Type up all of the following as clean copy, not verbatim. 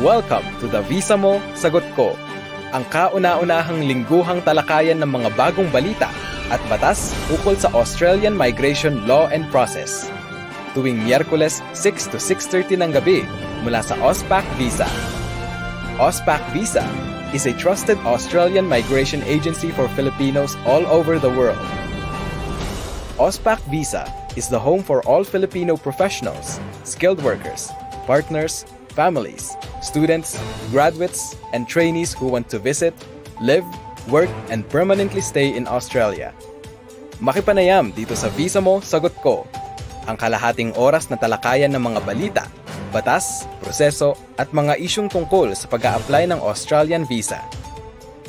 Welcome to the Visa Mo, Sagot Ko, ang kauna-unahang lingguhang talakayan ng mga bagong balita at batas ukol sa Australian Migration Law and Process. Tuwing Miyerkules 6 to 6:30 ng gabi mula sa Auspac Visa. Auspac Visa is a trusted Australian migration agency for Filipinos all over the world. Auspac Visa is the home for all Filipino professionals, skilled workers, partners, families, students, graduates, and trainees who want to visit, live, work, and permanently stay in Australia. Makipanayam dito sa Visa Mo, Sagot Ko, ang kalahating oras na talakayan ng mga balita, batas, proseso, at mga isyung tungkol sa pag-a-apply ng Australian visa.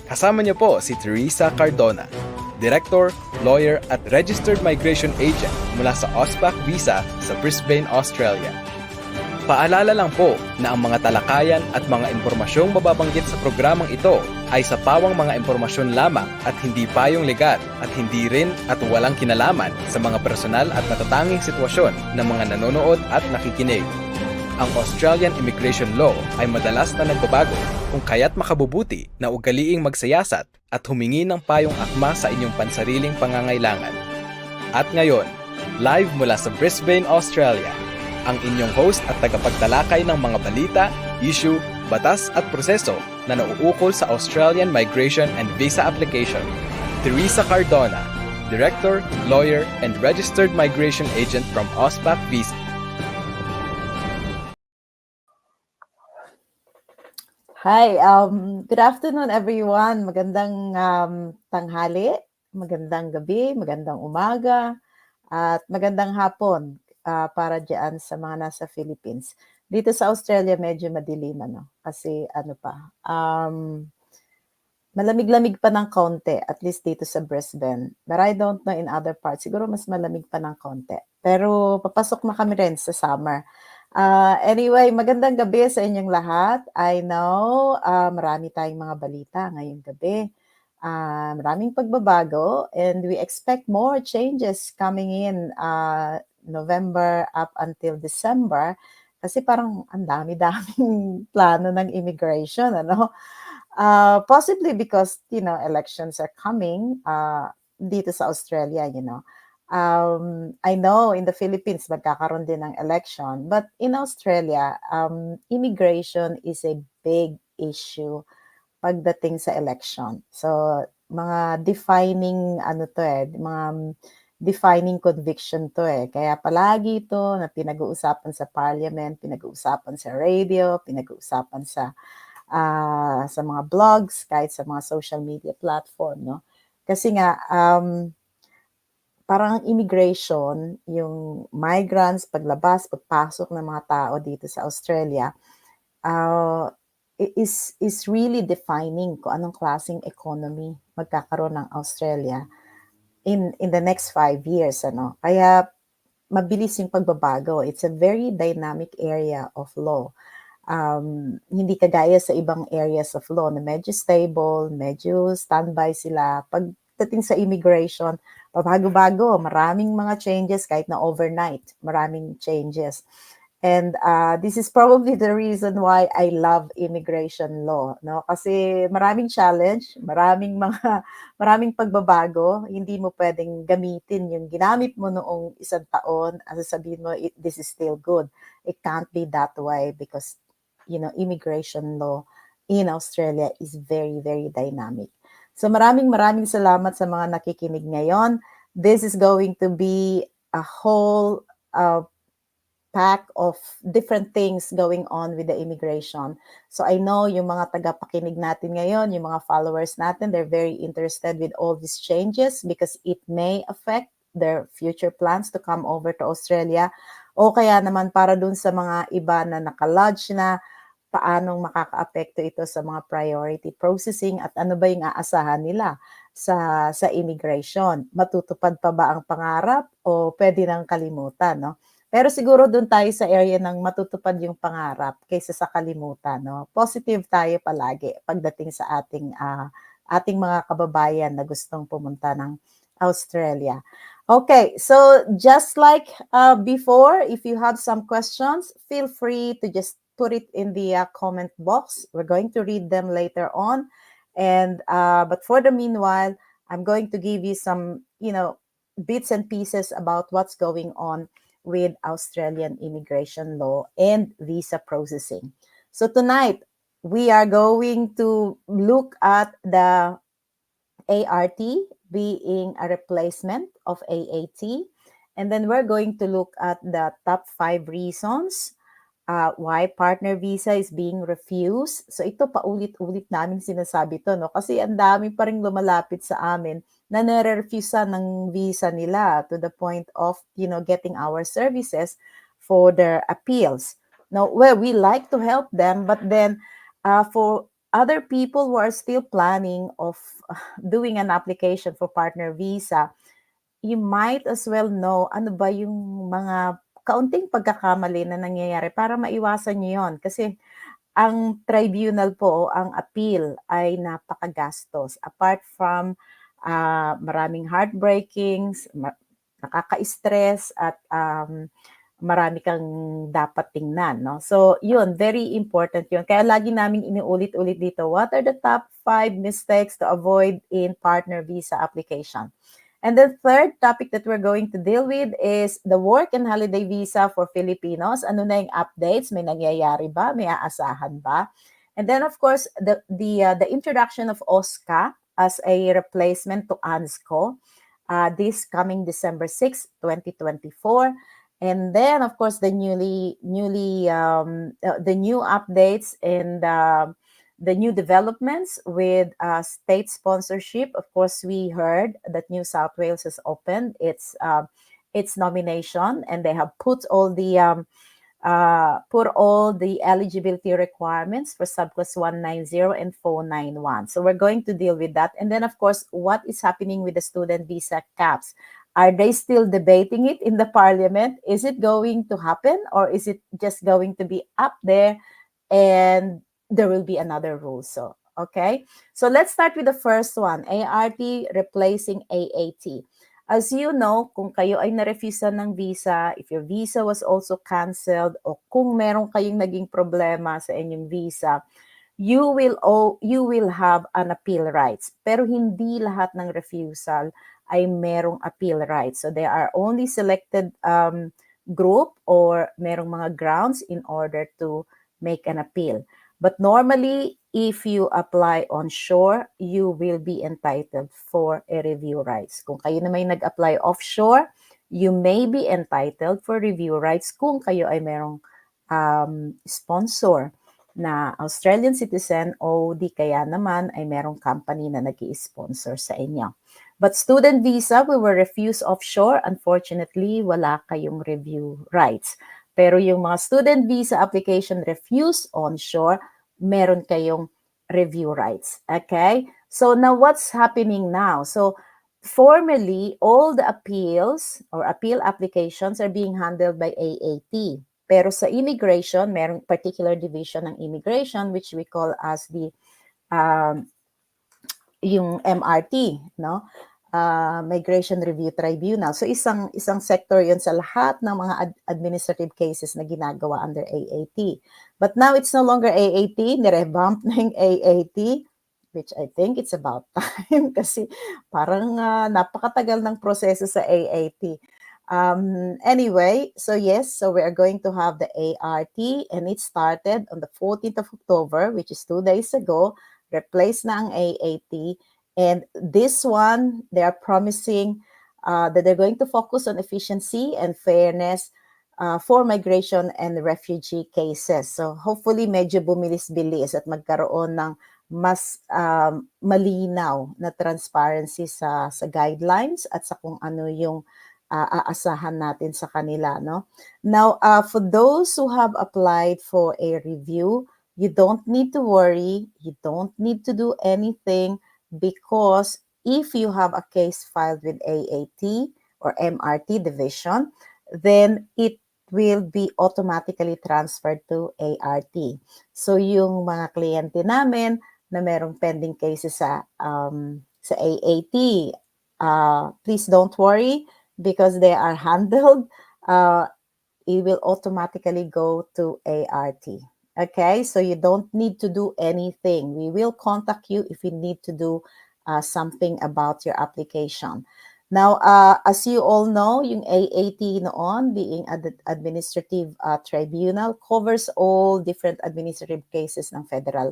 Kasama niyo po si Teresa Cardona, Director, Lawyer at Registered Migration Agent mula sa Auspac Visa sa Brisbane, Australia. Paalala lang po na ang mga talakayan at mga impormasyong mababanggit sa programang ito ay sa pawang mga impormasyon lamang at hindi payong legal at hindi rin at walang kinalaman sa mga personal at natatanging sitwasyon ng mga nanonood at nakikinig. Ang Australian Immigration Law ay madalas na nagbabago kung kaya't makabubuti na ugaliing magsayasat at humingi ng payong akma sa inyong pansariling pangangailangan. At ngayon, live mula sa Brisbane, Australia, ang inyong host at tagapagtalakay ng mga balita, issue, batas at proseso na nauukol sa Australian Migration and Visa Application, Teresa Cardona, Director, Lawyer, and Registered Migration Agent from Auspac Visa. Hi, good afternoon everyone. Magandang tanghali, magandang gabi, magandang umaga, at magandang hapon para dyan sa mga nasa Philippines. Dito sa Australia medyo madilim kasi malamig-lamig pa ng konti, at least dito sa Brisbane. But I don't know in other parts, siguro mas malamig pa ng konti. Pero papasok na kami rin sa summer. Anyway, magandang gabi sa inyong lahat. I know marami tayong mga balita ngayong gabi. Maraming pagbabago and we expect more changes coming in November up until December kasi parang ang dami-daming plano ng immigration, possibly because, elections are coming dito sa Australia, I know in the Philippines, magkakaroon din ng election. But in Australia, immigration is a big issue pagdating sa election. So, mga defining, mga defining conviction to Kaya palagi ito na pinag-uusapan sa parliament, pinag-uusapan sa radio, pinag-uusapan sa mga blogs, kahit sa mga social media platform, no? Kasi nga, parang immigration, yung migrants, paglabas, pagpasok ng mga tao dito sa Australia, is really defining kung anong klaseng economy magkakaroon ng Australia in the next 5 years. Kaya mabilis yung pagbabago. It's a very dynamic area of law. Hindi kagaya sa ibang areas of law na medyo stable, medyo standby sila. Pagdating sa immigration, bago-bago, maraming mga changes kahit na overnight, maraming changes. And this is probably the reason why I love immigration law, no? Kasi maraming challenge, maraming pagbabago, hindi mo pwedeng gamitin yung ginamit mo noong isang taon at sabihin mo this is still good. It can't be that way because immigration law in Australia is very, very dynamic. So maraming salamat sa mga nakikinig ngayon. This is going to be a whole pack of different things going on with the immigration. So I know yung mga tagapakinig natin ngayon, yung mga followers natin, they're very interested with all these changes because it may affect their future plans to come over to Australia. O kaya naman para dun sa mga iba na nakalodge na, paanong makaka-apekto ito sa mga priority processing at ano ba yung aasahan nila sa immigration. Matutupad pa ba ang pangarap o pwede nang kalimutan, no? Pero siguro doon tayo sa area ng matutupad yung pangarap kaysa sa kalimutan, no? Positive tayo palagi pagdating sa ating mga kababayan na gustong pumunta ng Australia. Okay, so just like before, if you have some questions, feel free to just put it in the comment box. We're going to read them later on. And but for the meanwhile, I'm going to give you some, bits and pieces about what's going on with Australian immigration law and visa processing. So tonight, we are going to look at the ART being a replacement of AAT. And then we're going to look at the top 5 reasons why partner visa is being refused. So ito paulit-ulit namin sinasabi to, no? Kasi ang dami pa rin lumalapit sa amin na nare-refuse ng visa nila to the point of, getting our services for their appeals. Now, well, we like to help them, but then for other people who are still planning of doing an application for partner visa, you might as well know ano ba yung mga kaunting pagkakamali na nangyayari para maiwasan nyo yun. Kasi ang tribunal po, ang appeal ay napakagastos. Apart from maraming heartbreakings, nakaka-stress at marami kang dapat tingnan, no? So, yun, very important yun. Kaya lagi namin iniulit-ulit dito, what are the top 5 mistakes to avoid in partner visa application? And the third topic that we're going to deal with is the work and holiday visa for Filipinos. Ano na yung updates? May nangyayari ba? May aasahan ba? And then, of course, the introduction of OSCA as a replacement to ANZSCO this coming December 6, 2024. And then, of course, the new updates and the new developments with state sponsorship. Of course, we heard that New South Wales has opened its nomination, and they have put all the eligibility requirements for subclass 190 and 491. So we're going to deal with that. And then, of course, what is happening with the student visa caps? Are they still debating it in the parliament? Is it going to happen, or is it just going to be up there and there will be another rule? So, okay. So let's start with the first one, ART replacing AAT. As you know, kung kayo ay na-refusean ng visa, if your visa was also canceled, o kung meron kayong naging problema sa inyong visa, you will have an appeal rights. Pero hindi lahat ng refusal ay merong appeal rights. So there are only selected group or merong mga grounds in order to make an appeal. But normally, if you apply onshore, you will be entitled for a review rights. Kung kayo na may nag-apply offshore, you may be entitled for review rights kung kayo ay merong sponsor na Australian citizen o di kaya naman ay merong company na nag-i-sponsor sa inyo. But student visa, we were refused offshore. Unfortunately, wala kayong review rights. Pero yung mga student visa application refused onshore, meron kayong review rights. Okay? So now what's happening now? So formally, all the appeals or appeal applications are being handled by AAT. Pero sa immigration, merong particular division ng immigration which we call as the yung MRT, no? Migration Review Tribunal. So isang sector 'yun sa lahat ng mga administrative cases na ginagawa under AAT. But now it's no longer AAT, nirevamp na yung AAT, which I think it's about time kasi parang napakatagal ng proseso sa AAT. Anyway, so yes, so we are going to have the ART, and it started on the 14th of October, which is 2 days ago. Replace na ang AAT. And this one, they are promising that they're going to focus on efficiency and fairness for migration and refugee cases. So hopefully medyo bumilis-bilis at magkaroon ng mas malinaw na transparency sa guidelines at sa kung ano yung aasahan natin sa kanila, no? Now, for those who have applied for a review, you don't need to worry. You don't need to do anything because if you have a case filed with AAT or MRT division, then it will be automatically transferred to ART. So yung mga kliyente namin na merong pending cases sa AAT, please don't worry because they are handled. It will automatically go to ART. Okay, so you don't need to do anything. We will contact you if you need to do something about your application. Now, as you all know, yung AAT noon, being administrative tribunal, covers all different administrative cases ng federal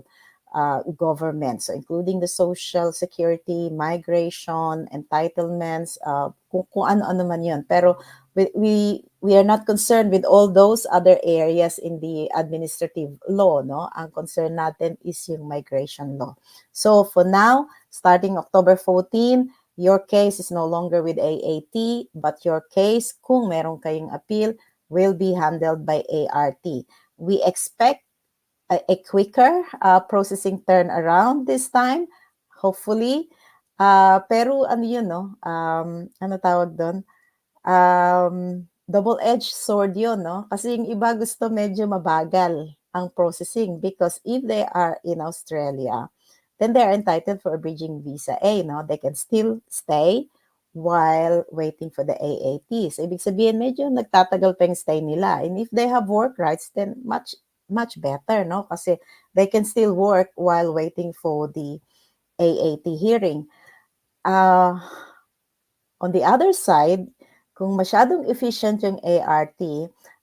government. So, including the social security, migration, entitlements, kung ano-ano man yun. Pero we are not concerned with all those other areas in the administrative law, no? Ang concern natin is yung migration law. So, for now, starting October 14, your case is no longer with AAT, but your case, kung meron kayong appeal, will be handled by ART. We expect a quicker processing turnaround this time, hopefully. Pero ano yun, no? Ano tawag doon? Double-edged sword yun, no? Kasi yung iba gusto medyo mabagal ang processing because if they are in Australia, then they are entitled for a bridging visa A, no? They can still stay while waiting for the AAT. So, ibig sabihin, medyo nagtatagal pa yung stay nila. And if they have work rights, then much better, no? Kasi they can still work while waiting for the AAT hearing. On the other side, kung masyadong efficient yung ART,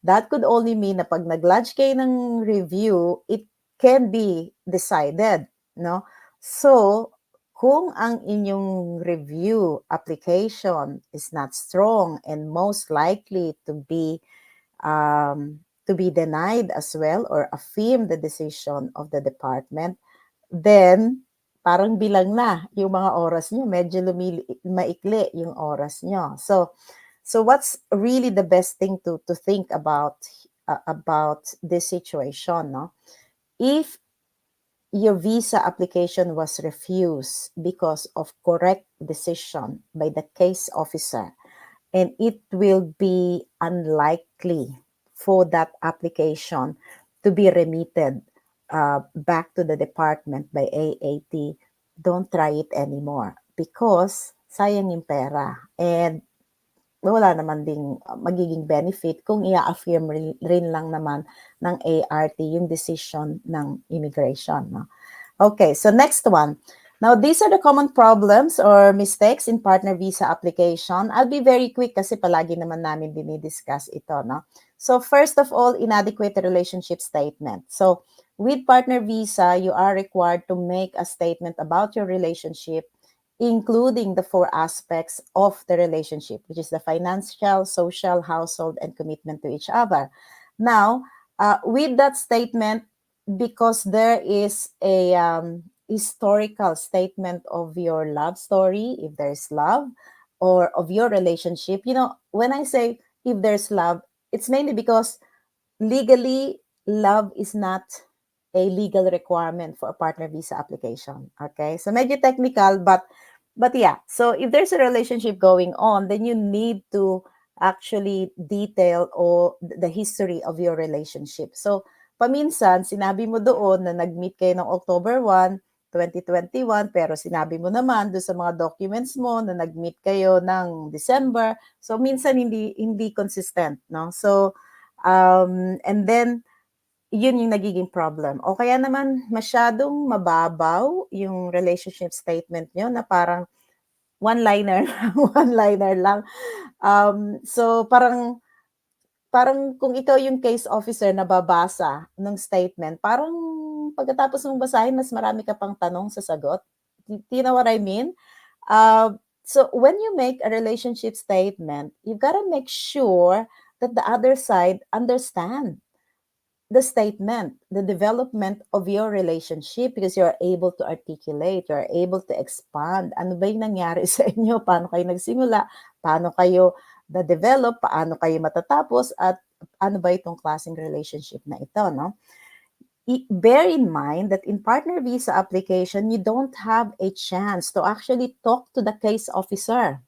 that could only mean na pag nag-lodge kayo ng review, it can be decided, no? So, kung ang inyong review application is not strong and most likely to be denied as well or affirm the decision of the department, then parang bilang na yung mga oras nyo, medyo maikli yung oras nyo. So what's really the best thing to think about this situation, no? If your visa application was refused because of correct decision by the case officer, and it will be unlikely for that application to be remitted back to the department by AAT, don't try it anymore because sayang yung pera. And wala naman ding magiging benefit kung i-affirm rin lang naman ng ART yung decision ng immigration. No? Okay, so next one. Now, these are the common problems or mistakes in partner visa application. I'll be very quick kasi palagi naman namin dinidiscuss ito. No? So first of all, inadequate relationship statement. So with partner visa, you are required to make a statement about your relationship, including the 4 aspects of the relationship, which is the financial, social, household, and commitment to each other. Now, with that statement, because there is a historical statement of your love story, if there's love, or of your relationship, when I say if there's love, it's mainly because legally, love is not a legal requirement for a partner visa application. Okay, so medyo technical, but yeah. So if there's a relationship going on, then you need to actually detail the history of your relationship. So paminsan, sinabi mo doon na nag-meet kayo ng October 1, 2021, pero sinabi mo naman doon sa mga documents mo na nag-meet kayo ng December. So minsan hindi consistent, no? So and then yun yung nagiging problem. O kaya naman masyadong mababaw yung relationship statement nyo na parang one-liner one-liner lang. So parang kung ikaw yung case officer na babasa ng statement, parang pagkatapos mong basahin, mas marami ka pang tanong sa sagot. Do you know what I mean? So when you make a relationship statement, you've got to make sure that the other side understand the statement, the development of your relationship because you're able to articulate, you're able to expand. Ano ba yung nangyari sa inyo? Paano kayo nagsimula? Paano kayo na-develop? Paano kayo matatapos? At ano ba itong klaseng relationship na ito, no? Bear in mind that in partner visa application, you don't have a chance to actually talk to the case officer,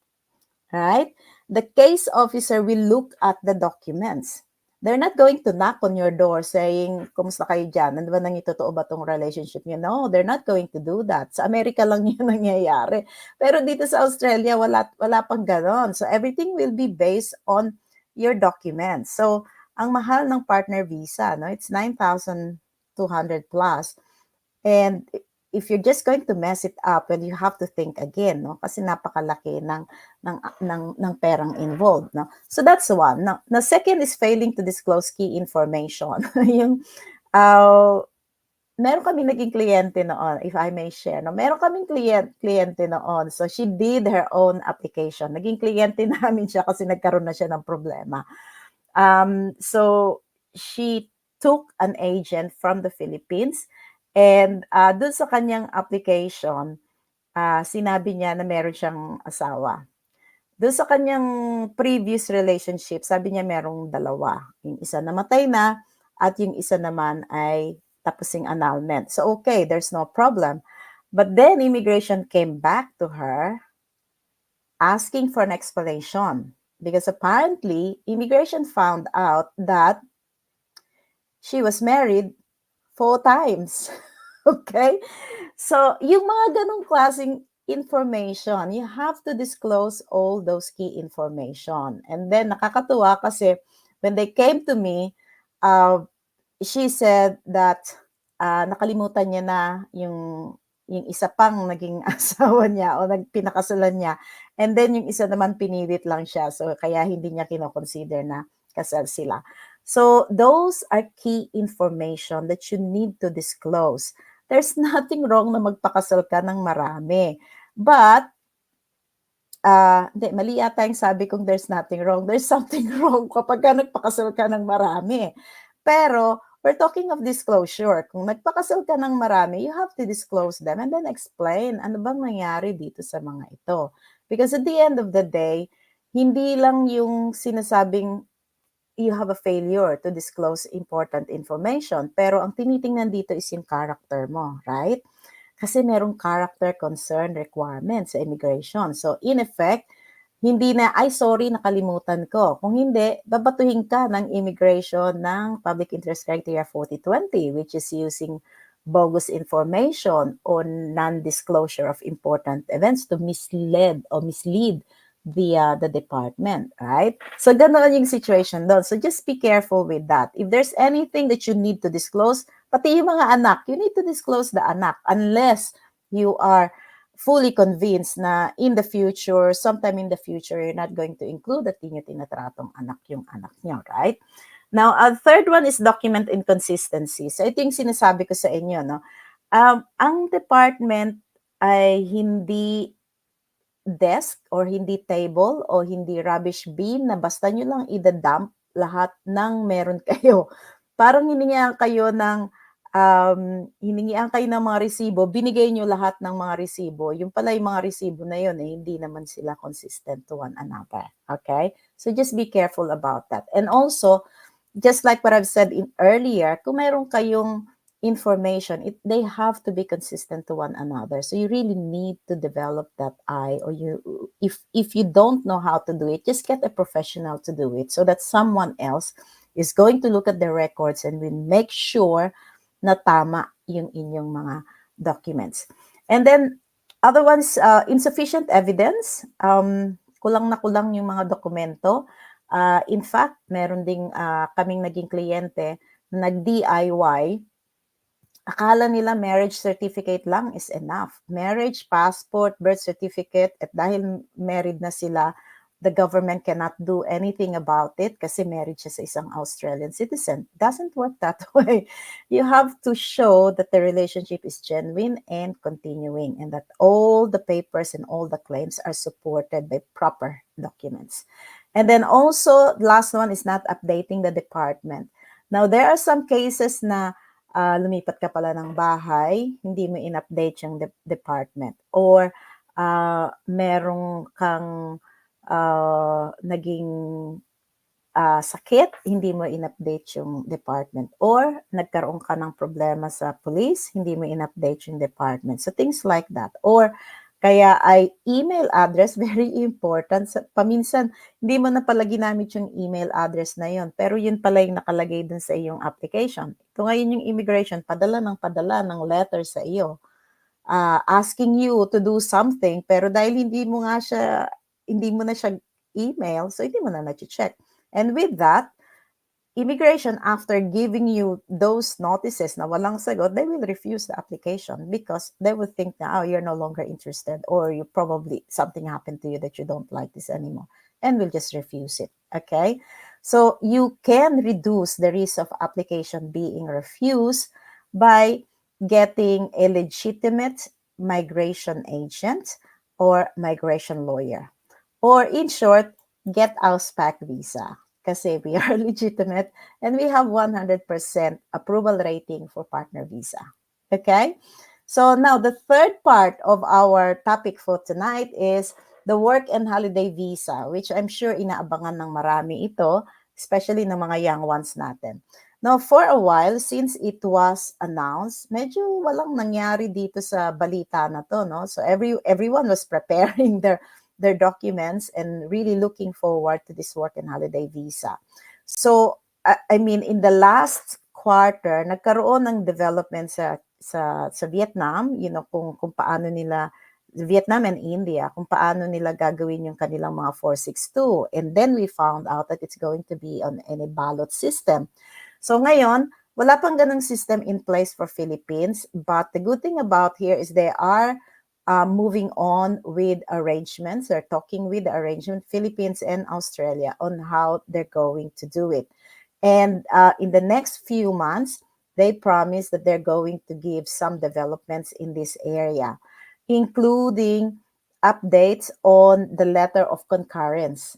right? The case officer will look at the documents. They're not going to knock on your door saying, kumusta kayo dyan? Ano ba nang totoo ba tong relationship niyo? No, they're not going to do that. Sa Amerika lang yun nangyayari. Pero dito sa Australia, wala pang ganon. So everything will be based on your documents. So ang mahal ng partner visa, no? It's 9,200 plus. And if you're just going to mess it up, well, you have to think again, no? Kasi napakalaki ng perang involved, no? So that's one. Now, second is failing to disclose key information. Yung, meron kaming naging kliyente noon, if I may share, no? Meron kaming kliyente noon. So she did her own application. Naging kliyente namin siya kasi nagkaroon na siya ng problema. So she took an agent from the Philippines, and dun sa kanyang application, sinabi niya na meron siyang asawa. Doon sa kanyang previous relationship, sabi niya merong dalawa. Yung isa namatay na at yung isa naman ay tapusing annulment. So okay, there's no problem. But then immigration came back to her asking for an explanation because apparently immigration found out that she was married 4 times. Okay? So, yung mga ganong klaseng information, you have to disclose all those key information. And then, nakakatuwa kasi when they came to me, she said that nakalimutan niya na yung isa pang naging asawa niya o pinakasalan niya. And then, yung isa naman pinilit lang siya. So, kaya hindi niya kinoconsider na kasal sila. So, those are key information that you need to disclose. There's nothing wrong na magpakasal ka ng marami. But, mali yata yung sabi kong there's nothing wrong. There's something wrong kapag ka nagpakasal ka ng marami. Pero, we're talking of disclosure. Kung nagpakasal ka ng marami, you have to disclose them and then explain ano bang nangyari dito sa mga ito. Because at the end of the day, hindi lang yung sinasabing you have a failure to disclose important information. Pero ang tinitingnan dito is yung character mo, right? Kasi merong character concern requirement sa immigration. So, in effect, hindi na, ay sorry, nakalimutan ko. Kung hindi, babatuhin ka ng immigration ng Public Interest Criteria 4020, which is using bogus information on non-disclosure of important events to mislead the department, right? So, ganoon yung situation doon. So, just be careful with that. If there's anything that you need to disclose, pati yung mga anak, you need to disclose the anak unless you are fully convinced na in the future, sometime in the future, you're not going to include at inyo tinatratong anak yung anak niyo, right? Now, third one is document inconsistency. So, ito yung sinasabi ko sa inyo, no? Ang department ay hindi desk or hindi table o hindi rubbish bin na basta nyo lang idadump lahat ng meron kayo. Parang hiningian kayo ng mga resibo, binigay nyo lahat ng mga resibo. Yung pala yung mga resibo na yun, hindi naman sila consistent to one another. Okay? So just be careful about that. And also, just like what I've said earlier, kung meron kayong information, they have to be consistent to one another. So you really need to develop that eye, or if you don't know how to do it, just get a professional to do it so that someone else is going to look at the records and will make sure na tama yung inyong mga documents. And then other ones, insufficient evidence, kulang na kulang yung mga dokumento. In fact, meron ding kaming naging kliyente na nag-DIY. Akala nila marriage certificate lang is enough. Marriage, passport, birth certificate, at dahil married na sila, the government cannot do anything about it kasi married siya sa isang Australian citizen. Doesn't work that way. You have to show that the relationship is genuine and continuing, and that all the papers and all the claims are supported by proper documents. And then also, last one is not updating the department. Now, there are some cases na lumipat ka pala ng bahay, hindi mo in-update yung department. Or merong kang naging sakit, hindi mo in-update yung department. Or nagkaroon ka ng problema sa police, hindi mo in-update yung department. So things like that. Or kaya ay email address, very important. Paminsan, hindi mo na pala ginamit yung email address na yun, pero yun pala yung nakalagay dun sa iyong application. Ito ngayon yung immigration, padala ng letter sa iyo, asking you to do something, pero dahil hindi mo na siya email, so hindi mo na check. And with that, immigration, after giving you those notices na walang sagot, they will refuse the application because they will think na, oh, you're no longer interested, or you probably something happened to you that you don't like this anymore, and will just refuse it. Okay, so you can reduce the risk of application being refused by getting a legitimate migration agent or migration lawyer, or in short, get Auspac visa kasi we are legitimate and we have 100% approval rating for partner visa. Okay? So now the third part of our topic for tonight is the work and holiday visa, which I'm sure inaabangan ng marami ito, especially ng mga young ones natin. Now, for a while, since it was announced, medyo walang nangyari dito sa balita na to, no? So everyone was preparing their documents and really looking forward to this work and holiday visa. So, I mean, in the last quarter, nagkaroon ng development sa Vietnam, kung paano nila, Vietnam and India, kung paano nila gagawin yung kanilang mga 462. And then we found out that it's going to be on a ballot system. So ngayon, wala pang ganung system in place for Philippines, but the good thing about here is they are moving on with arrangements. They're talking with the arrangement, Philippines and Australia, on how they're going to do it. And in the next few months, they promise that they're going to give some developments in this area, including updates on the letter of concurrence.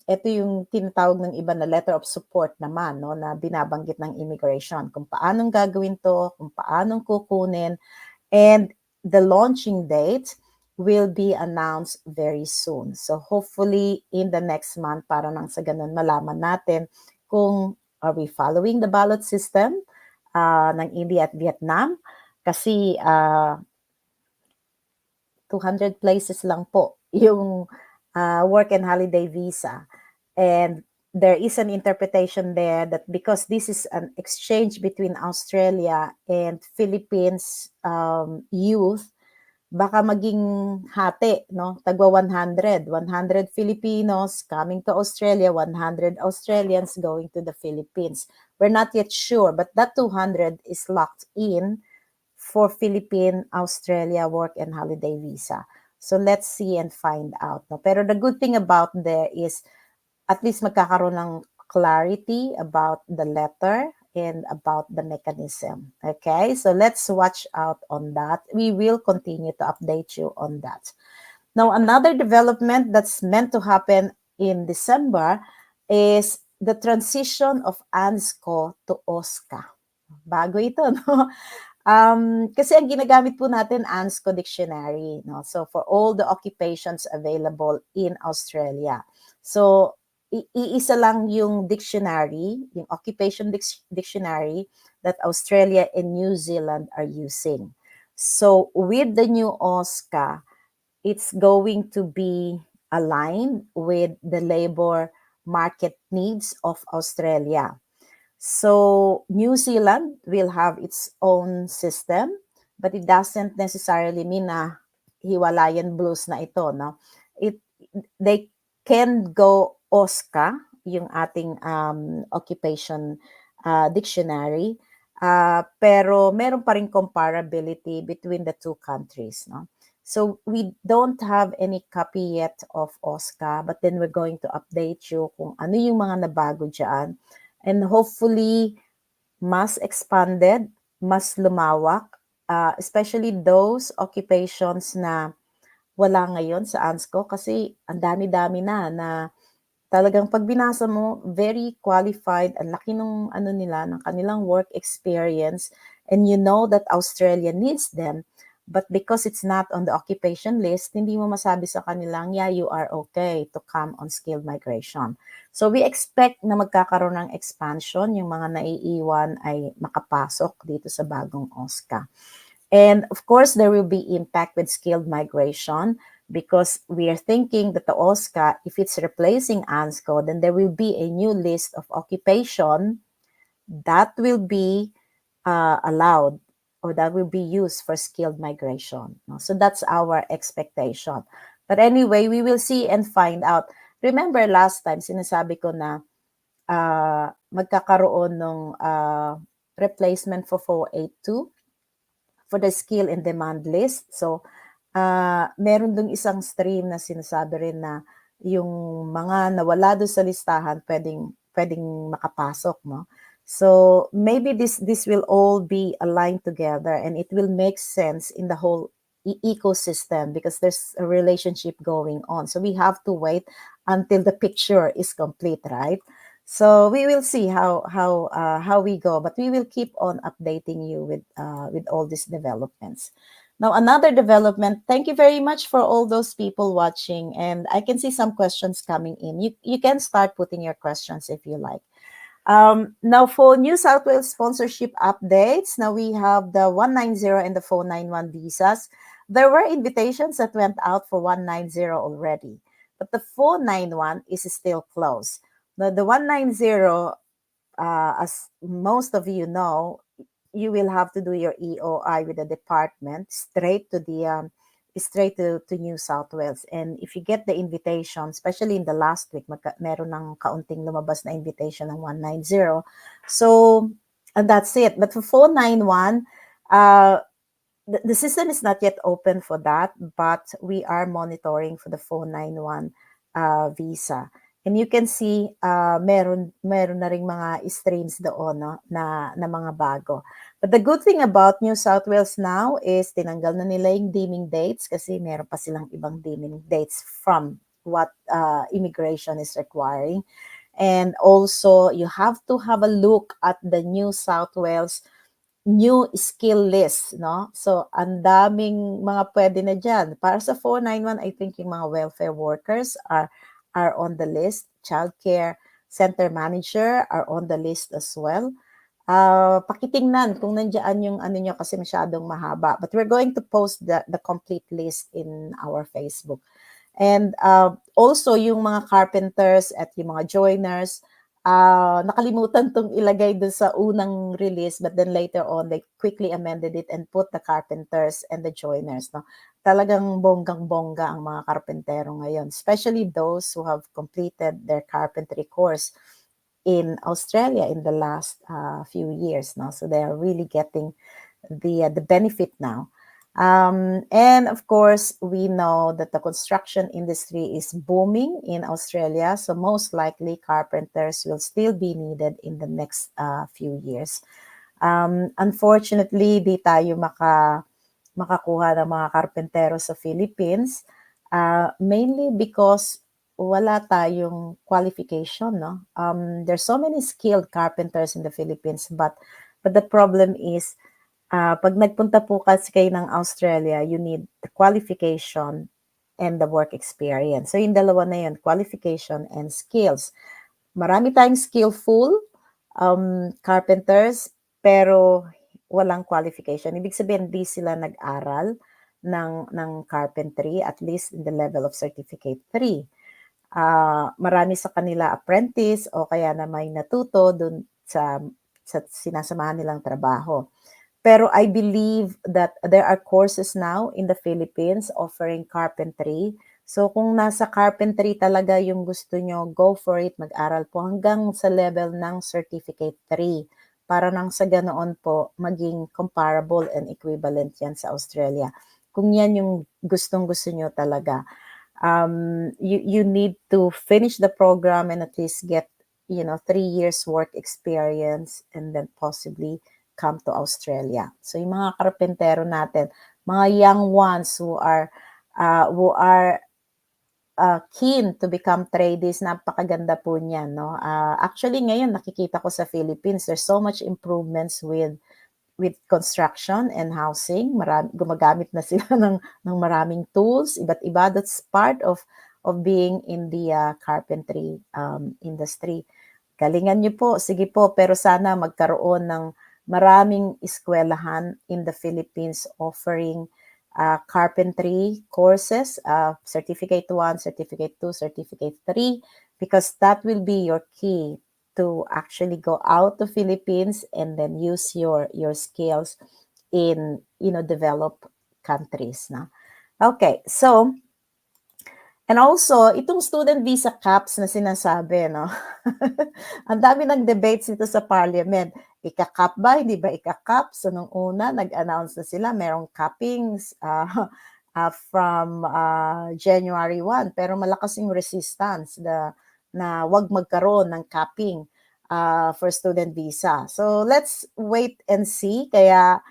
Ito yung tinatawag ng iba na letter of support naman, no, na binabanggit ng immigration, kung paanong gagawin to, kung paanong kukunin, and the launching date will be announced very soon. So hopefully in the next month, para nang sa ganun malaman natin kung are we following the ballot system ng India at Vietnam, kasi 200 places lang po yung work and holiday visa. And there is an interpretation there that because this is an exchange between Australia and Philippines youth, baka maging hati, no? Tagwa 100 Filipinos coming to Australia, 100 Australians going to the Philippines. We're not yet sure, but that 200 is locked in for Philippine-Australia work and holiday visa. So let's see and find out. No? Pero the good thing about there is at least magkakaroon ng clarity about the letter and about the mechanism. Okay, so let's watch out on that. We will continue to update you on that. Now, another development that's meant to happen in December is the transition of ANZSCO to OSCA. Bago ito, no? Kasi ang ginagamit po natin, ANZSCO Dictionary, no? So, for all the occupations available in Australia. So, iisa lang yung dictionary, yung occupation dictionary that Australia and New Zealand are using. So, with the new OSCA, it's going to be aligned with the labor market needs of Australia. So New Zealand will have its own system, but it doesn't necessarily mean na hiwalayan blues na ito, no? They can go OSCA, yung ating occupation dictionary, pero meron pa rin comparability between the two countries, no? So we don't have any copy yet of OSCA, but then we're going to update you kung ano yung mga nabago dyan. And hopefully, mas expanded, mas lumawak, especially those occupations na wala ngayon sa ANZSCO kasi ang dami-dami na talagang pag binasa mo, very qualified, ang laki ng ng kanilang work experience, and you know that Australia needs them. But because it's not on the occupation list, hindi mo masabi sa kanilang, yeah, you are okay to come on skilled migration. So we expect na magkakaroon ng expansion, yung mga naiiwan ay makapasok dito sa bagong OSCA. And of course, there will be impact with skilled migration because we are thinking that the OSCA, if it's replacing ANZSCO, then there will be a new list of occupation that will be allowed or that will be used for skilled migration. So that's our expectation. But anyway, we will see and find out. Remember last time, sinasabi ko na magkakaroon ng replacement for 482 for the skill and demand list. So, meron dong isang stream na sinasabi rin na yung mga nawala doon sa listahan pwedeng makapasok, no? So maybe this will all be aligned together and it will make sense in the whole ecosystem because there's a relationship going on. So we have to wait until the picture is complete, right? So we will see how we go, but we will keep on updating you with all these developments. Now, another development, thank you very much for all those people watching. And I can see some questions coming in. You can start putting your questions if you like. Now, for New South Wales sponsorship updates, now we have the 190 and the 491 visas. There were invitations that went out for 190 already, but the 491 is still closed. Now, the 190, as most of you know, you will have to do your EOI with the department straight to New South Wales. And if you get the invitation, especially in the last week, meron ng kaunting lumabas na invitation ng 190. So, and that's it. But for 491, the system is not yet open for that, but we are monitoring for the 491 visa. And you can see meron na ring mga streams doon, no, na mga bago. But the good thing about New South Wales now is tinanggal na nila yung deeming dates kasi meron pa silang ibang deeming dates from what immigration is requiring. And also, you have to have a look at the New South Wales new skill list, no? So, ang daming mga pwede na dyan. Para sa 491, I think yung mga welfare workers are on the list. Childcare center manager are on the list as well. Pakitingnan kung nandiyan yung ano nyo kasi masyadong mahaba. But we're going to post the complete list in our Facebook. And also yung mga carpenters at yung mga joiners, nakalimutan tong ilagay doon sa unang release, but then later on, they quickly amended it and put the carpenters and the joiners. No? Talagang bonggang-bongga ang mga karpentero ngayon, especially those who have completed their carpentry course in Australia in the last few years. No? So they are really getting the benefit now. And of course, we know that the construction industry is booming in Australia. So most likely carpenters will still be needed in the next few years. Unfortunately, di tayo makakuha ng mga karpentero sa Philippines, mainly because wala tayong qualification, no? There's so many skilled carpenters in the Philippines, but the problem is, pag nagpunta po kasi kayo ng Australia, you need the qualification and the work experience. So yung dalawa na yun, qualification and skills. Marami tayong skillful carpenters, pero walang qualification. Ibig sabihin, di sila nag-aral ng carpentry, at least in the level of Certificate 3. Marami sa kanila apprentice o kaya na may natuto dun sa sinasamahan nilang trabaho. Pero I believe that there are courses now in the Philippines offering carpentry. So kung nasa carpentry talaga yung gusto nyo, go for it, mag-aral po hanggang sa level ng Certificate 3. Para nang sa ganoon po, maging comparable and equivalent yan sa Australia. Kung yan yung gustong-gusto nyo talaga, you need to finish the program and at least get 3 years work experience and then possibly come to Australia. So yung mga karpentero natin, mga young ones who are keen to become tradies, napakaganda po niyan, no? Actually ngayon nakikita ko sa Philippines, there's so much improvements with construction and housing. Gumagamit na sila ng maraming tools, iba't iba. That's part of being in the carpentry industry. Galingan niyo po, sige po, pero sana magkaroon ng maraming eskwelahan in the Philippines offering carpentry courses, Certificate 1, Certificate 2, Certificate 3, because that will be your key to actually go out to Philippines and then use your skills in developed countries. No? Okay, so And also, itong student visa caps na sinasabi, no? Ang dami ng debates dito sa parliament. Ika-cap ba? Hindi ba ika-cap? So, nung una, nag-announce na sila, merong cappings from January 1. Pero malakas yung resistance na wag magkaroon ng capping for student visa. So, let's wait and see. Kaya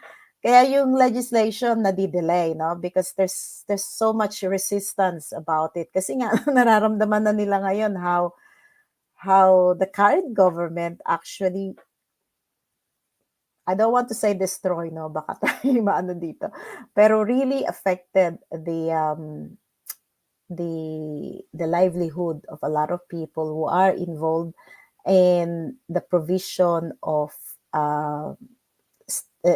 yung legislation nadi-delay, no? Because there's so much resistance about it. Kasi nga nararamdaman na nila ngayon how the current government actually, I don't want to say destroy, no? Baka tayo maano dito. Pero really affected the livelihood of a lot of people who are involved in the provision of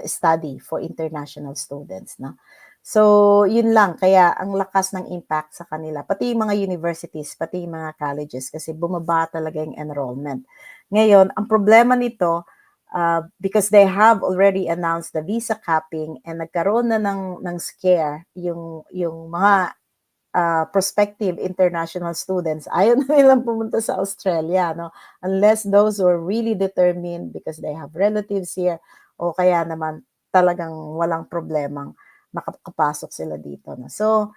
study for international students, no? So, yun lang. Kaya ang lakas ng impact sa kanila. Pati yung mga universities, pati yung mga colleges kasi bumaba talaga yung enrollment. Ngayon, ang problema nito, because they have already announced the visa capping and nagkaroon na ng scare yung mga prospective international students, ayaw na nilang pumunta sa Australia, no? Unless those who are really determined because they have relatives here o kaya naman talagang walang problemang makapasok sila dito. No? So,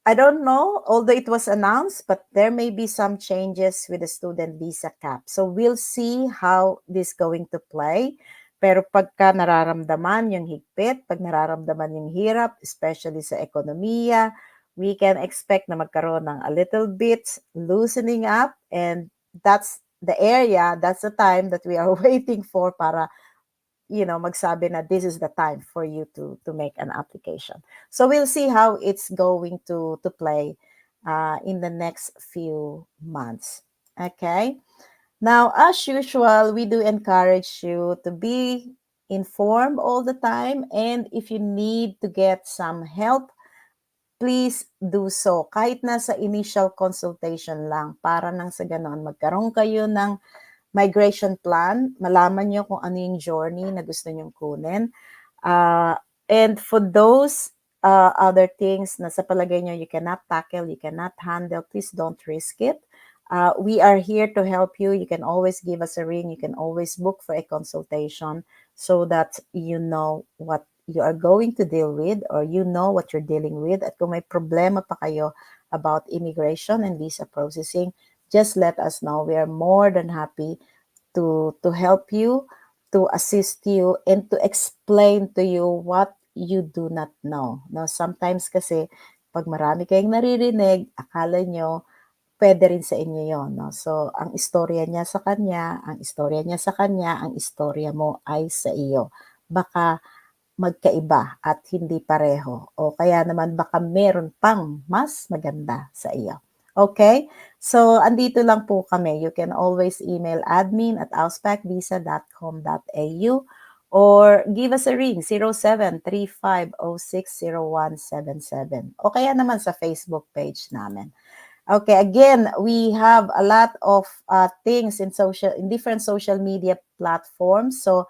I don't know, although it was announced, but there may be some changes with the student visa cap. So we'll see how this going to play. Pero pagka nararamdaman yung higpit, pag nararamdaman yung hirap, especially sa ekonomiya, we can expect na magkaroon ng a little bit loosening up, and that's the area, that's the time that we are waiting for para magsabi na this is the time for you to make an application. So we'll see how it's going to play in the next few months. Okay. Now, as usual, we do encourage you to be informed all the time. And if you need to get some help, please do so. Kahit na sa initial consultation lang, para nang sa ganon, magkaroon kayo ng migration plan, malaman nyo kung ano yung journey na gusto nyong kunin. And for those other things na sa palagay nyo you cannot tackle, you cannot handle, please don't risk it. We are here to help you. You can always give us a ring. You can always book for a consultation so that you know what you are going to deal with or you know what you're dealing with. At kung may problema pa kayo about immigration and visa processing, just let us know. We are more than happy to help you, to assist you, and to explain to you what you do not know. No, sometimes kasi pag marami kayong naririnig, akala nyo pwede rin sa inyo yon, no? So, ang istorya niya sa kanya, ang istorya niya sa kanya, ang istorya mo ay sa iyo. Baka magkaiba at hindi pareho. O kaya naman baka meron pang mas maganda sa iyo. Okay? So, andito lang po kami. You can always email admin@auspacvisa.com.au or give us a ring, 0735060177. O kaya naman sa Facebook page namin. Okay, again, we have a lot of things in different social media platforms. So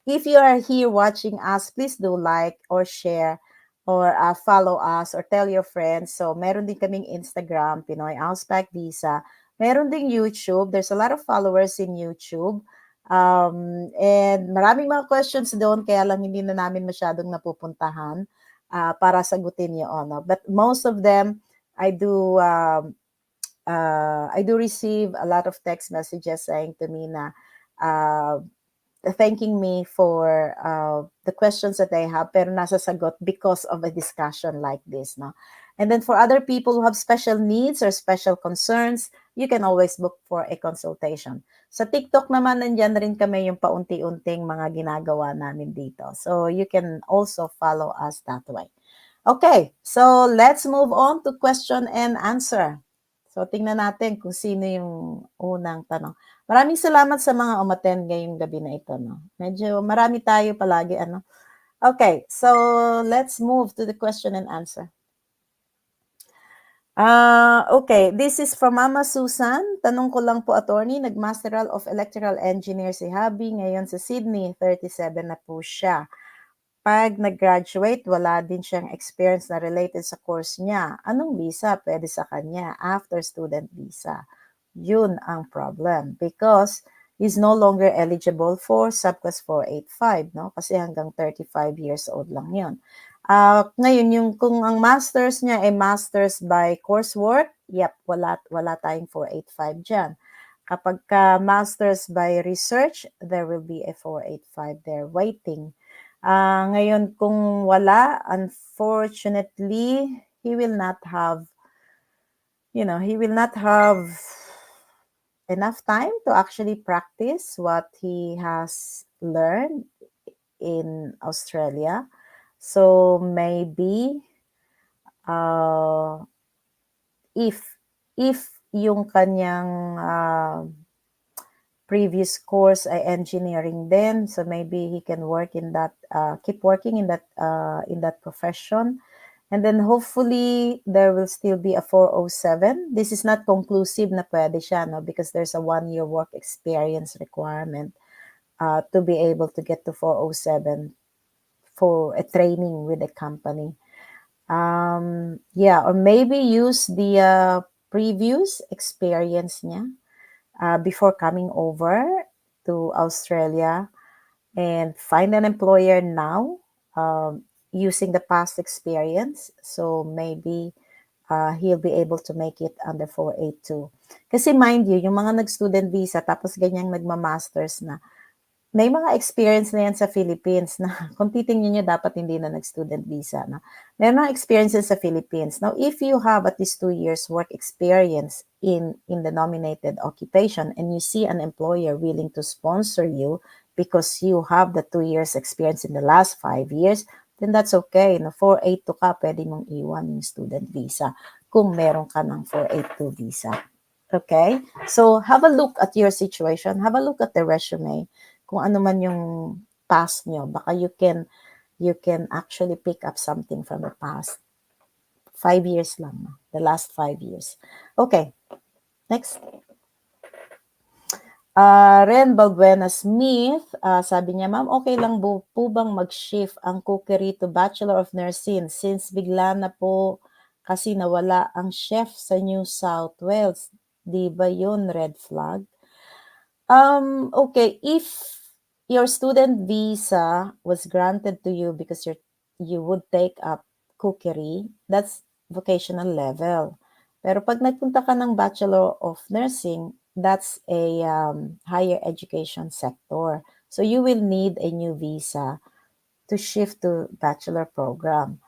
if you are here watching us, please do like or share or follow us or tell your friends. So meron din kaming Instagram, Pinoy Auspac Visa. Meron ding YouTube. There's a lot of followers in YouTube. And maraming mga questions doon, kaya lang hindi na namin masyadong napupuntahan para sagutin yun. No? But most of them, I do receive a lot of text messages saying to me na thanking me for the questions that I have, pero nasa sagot because of a discussion like this. No? And then for other people who have special needs or special concerns, you can always book for a consultation. Sa TikTok naman, nandyan rin kami yung paunti-unting mga ginagawa namin dito. So you can also follow us that way. Okay, so let's move on to question and answer. So, tingnan natin kung sino yung unang tanong. Maraming salamat sa mga umattend ngayong gabi na ito. No? Medyo marami tayo palagi. Okay, so let's move to the question and answer. Okay, this is from Mama Susan. Tanong ko lang po, attorney, nag-Masteral of Electrical Engineer si Habi. Ngayon sa Sydney, 37 na po siya. pag nag-graduate, wala din siyang experience na related sa course niya. Anong visa pwede sa kanya after student visa? Yun ang problem because he's no longer eligible for subclass 485, no? Kasi hanggang 35 years old lang yun. Ngayon, kung ang masters niya ay masters by coursework, yep, wala tayong 485 dyan. Kapag ka masters by research, there will be a 485 there waiting. Ngayon, kung wala, unfortunately, he will not have enough time to actually practice what he has learned in Australia. So maybe if yung kanyang previous course ay engineering din, so maybe he can work in that, keep working in that profession. And then hopefully there will still be a 407. This is not conclusive na pwede siya, no? Because there's a 1-year work experience requirement to be able to get to 407 for a training with a company. Or maybe use the previous experience niya before coming over to Australia and find an employer now using the past experience. So maybe he'll be able to make it under 482. Kasi mind you, yung mga nag-student visa tapos ganyang nagma-masters na, may mga experience na yan sa Philippines na kung titingnan nyo, dapat hindi na nag-student visa. Na. May mga experiences sa Philippines. Now, if you have at least 2 years work experience in the nominated occupation and you see an employer willing to sponsor you because you have the 2 years experience in the last 5 years, then that's okay. No, 482 ka, pwede mong iwan yung student visa kung meron ka ng 482 visa. Okay? So, have a look at your situation. Have a look at the resume. Kung ano man yung past nyo, baka you can actually pick up something from the past. 5 years lang, the last 5 years. Okay, next. Ren Balbuena Smith, sabi niya, ma'am, okay lang po bang mag-shift ang cookery to Bachelor of Nursing since bigla na po kasi nawala ang chef sa New South Wales? Di ba yun red flag? Okay, if your student visa was granted to you because you would take up cookery, that's vocational level. Pero pag nagpunta ka ng Bachelor of Nursing, that's a higher education sector. So you will need a new visa to shift to bachelor program.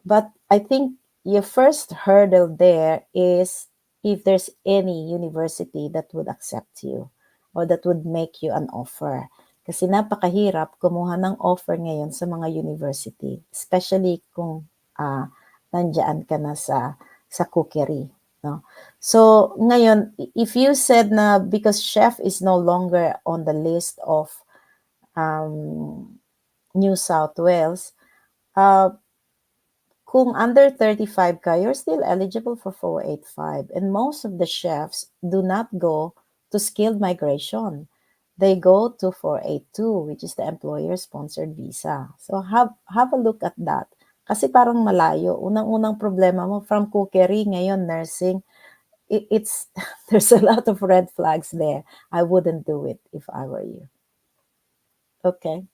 But I think your first hurdle there is if there's any university that would accept you or that would make you an offer. Kasi napakahirap kumuha ng offer ngayon sa mga university, especially kung nandiyan ka na sa cookery. No? So, ngayon, if you said na because chef is no longer on the list of New South Wales, kung under 35 ka, you're still eligible for 485. And most of the chefs do not go to skilled migration. They go to 482, which is the employer-sponsored visa. So have a look at that. Kasi parang malayo. Unang-unang problema mo from cookery, ngayon nursing, it's there's a lot of red flags there. I wouldn't do it if I were you. Okay.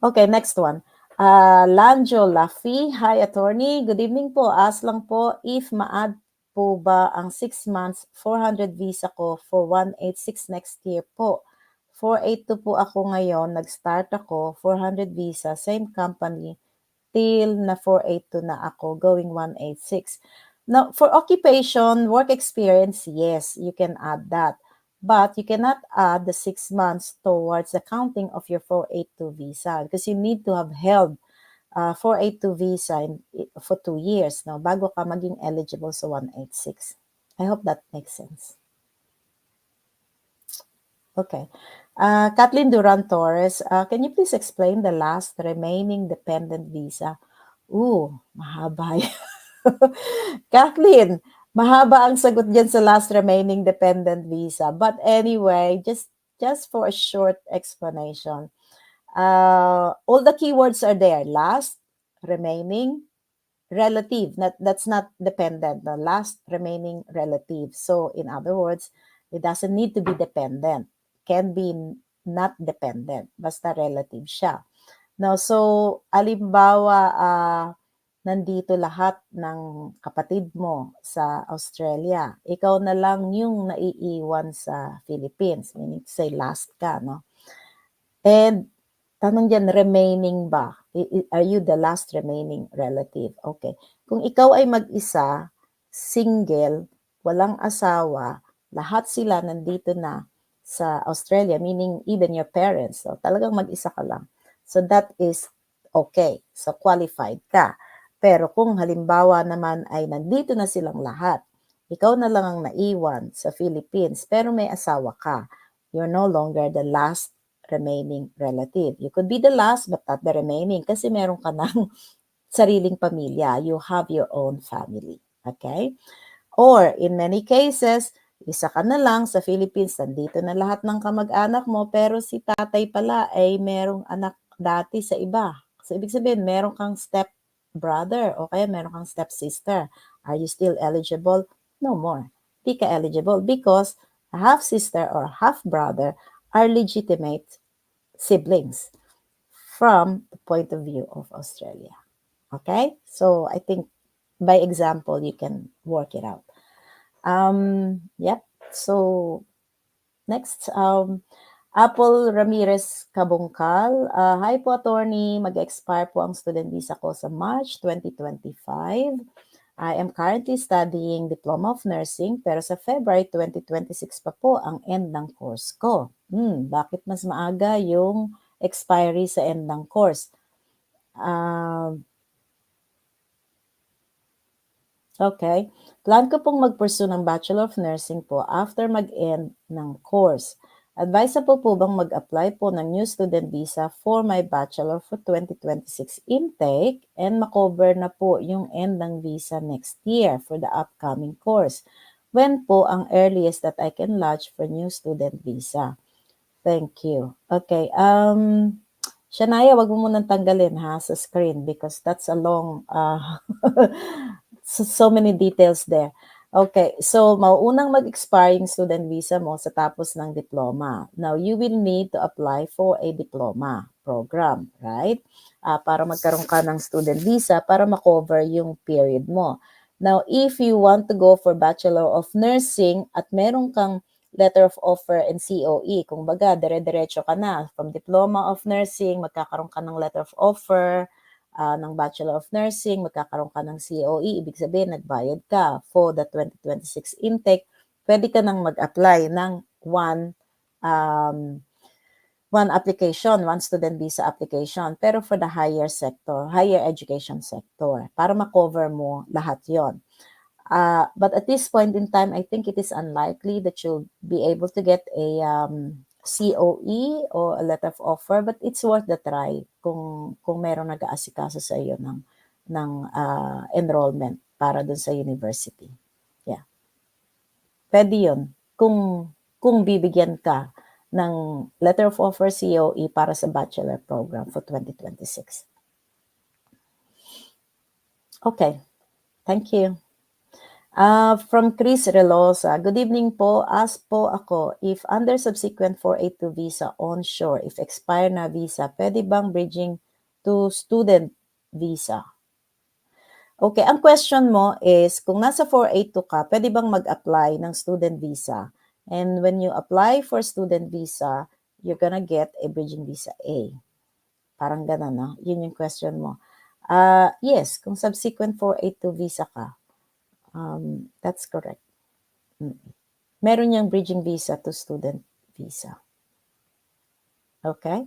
Okay, next one. Lanjo Lafi, hi attorney. Good evening po. Ask lang po if ma-add po ba ang 6 months 400 visa ko for 186 next year po. 482 po ako ngayon. Nag-start ako, 400 visa, same company, till na 482 na ako, going 186. Now, for occupation, work experience, yes, you can add that. But you cannot add the 6 months towards the counting of your 482 visa because you need to have held 482 visa for 2 years now bago ka maging eligible sa 186. I hope that makes sense. Okay. Kathleen Duran Torres, can you please explain the last remaining dependent visa? Mahaba yan. Kathleen, mahaba ang sagot dyan sa last remaining dependent visa. But anyway, just for a short explanation, All the keywords are there. Last, remaining, relative. That's not dependent. The last remaining relative. So in other words, it doesn't need to be dependent. Can be not dependent. Basta relative siya. Now, so, alimbawa, nandito lahat ng kapatid mo sa Australia. Ikaw na lang yung naiiwan sa Philippines. Meaning to say, last ka, no? And, tanong dyan, remaining ba? Are you the last remaining relative? Okay. Kung ikaw ay mag-isa, single, walang asawa, lahat sila nandito na sa Australia, meaning even your parents. So, talagang mag-isa ka lang. So, that is okay. So, qualified ka. Pero kung halimbawa naman ay nandito na silang lahat, ikaw na lang ang naiwan sa Philippines, pero may asawa ka, you're no longer the last remaining relative. You could be the last but not the remaining kasi meron ka ng sariling pamilya. You have your own family. Okay? Or in many cases, isa ka na lang sa Philippines, nandito na lahat ng kamag-anak mo, pero si tatay pala ay merong anak dati sa iba. So, ibig sabihin, meron kang step brother o kaya meron kang step sister. Are you still eligible? No more. Di ka eligible because a half sister or half brother are legitimate siblings from the point of view of Australia. Okay? So I think by example, you can work it out. Yep. So next, Apple Ramirez Kabungkal. Hi po, attorney. Mag-expire po ang student visa ko sa March 2025. I am currently studying Diploma of Nursing pero sa February 2026 pa po ang end ng course ko. Bakit mas maaga yung expiry sa end ng course? Okay. Plan ko pong mag-pursue ng Bachelor of Nursing po after mag-end ng course. Advisable po bang mag-apply po ng new student visa for my Bachelor for 2026 intake and makover na po yung end ng visa next year for the upcoming course? When po ang earliest that I can lodge for new student visa? Thank you. Okay. Shania, wag mo munang tanggalin ha sa screen because that's a long so many details there. Okay, so mauunang mag-expire yung student visa mo sa tapos ng diploma. Now, you will need to apply for a diploma program, right? Para magkaroon ka ng student visa para makover yung period mo. Now, if you want to go for Bachelor of Nursing at meron kang letter of offer and COE, kung baga, dire-diretso ka na. From Diploma of Nursing, magkakaroon ka ng letter of offer, ng Bachelor of Nursing, magkakaroon ka ng COE, ibig sabihin nagbayad ka for the 2026 intake, pwede ka nang mag-apply ng one application, one student visa application, pero for the higher sector, higher education sector, para makover mo lahat yon. But at this point in time, I think it is unlikely that you'll be able to get a COE or a letter of offer, but it's worth the try kung merong nag-aasikaso sa iyo ng enrollment para dun sa university. Yeah. Pwede yun kung bibigyan ka ng letter of offer COE para sa bachelor program for 2026. Okay. Thank you. From Chris Relosa, good evening po. Ask po ako, if under subsequent 482 visa onshore, if expire na visa, pwede bang bridging to student visa? Okay, ang question mo is, kung nasa 482 ka, pwede bang mag-apply ng student visa? And when you apply for student visa, you're gonna get a bridging visa A. Parang gano'n, no? Yun yung question mo. Yes, kung subsequent 482 visa ka, that's correct. Meron niyang bridging visa to student visa. Okay?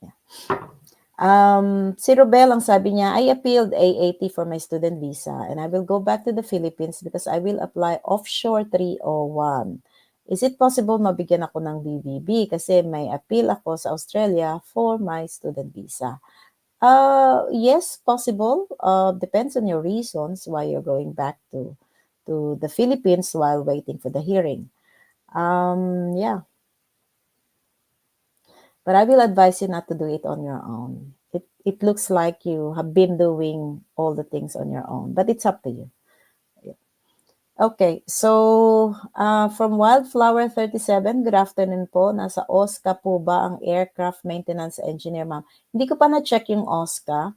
Yeah. Si Robel, ang sabi niya, I appealed A80 for my student visa and I will go back to the Philippines because I will apply offshore 301. Is it possible mabigyan ako ng BBB kasi may appeal ako sa Australia for my student visa? Yes, possible. Depends on your reasons why you're going back to the Philippines while waiting for the hearing. Yeah. But I will advise you not to do it on your own. It looks like you have been doing all the things on your own, but it's up to you. Okay, so from Wildflower 37, good afternoon po. Nasa OSCA po ba ang aircraft maintenance engineer, ma'am? Hindi ko pa na-check yung OSCA,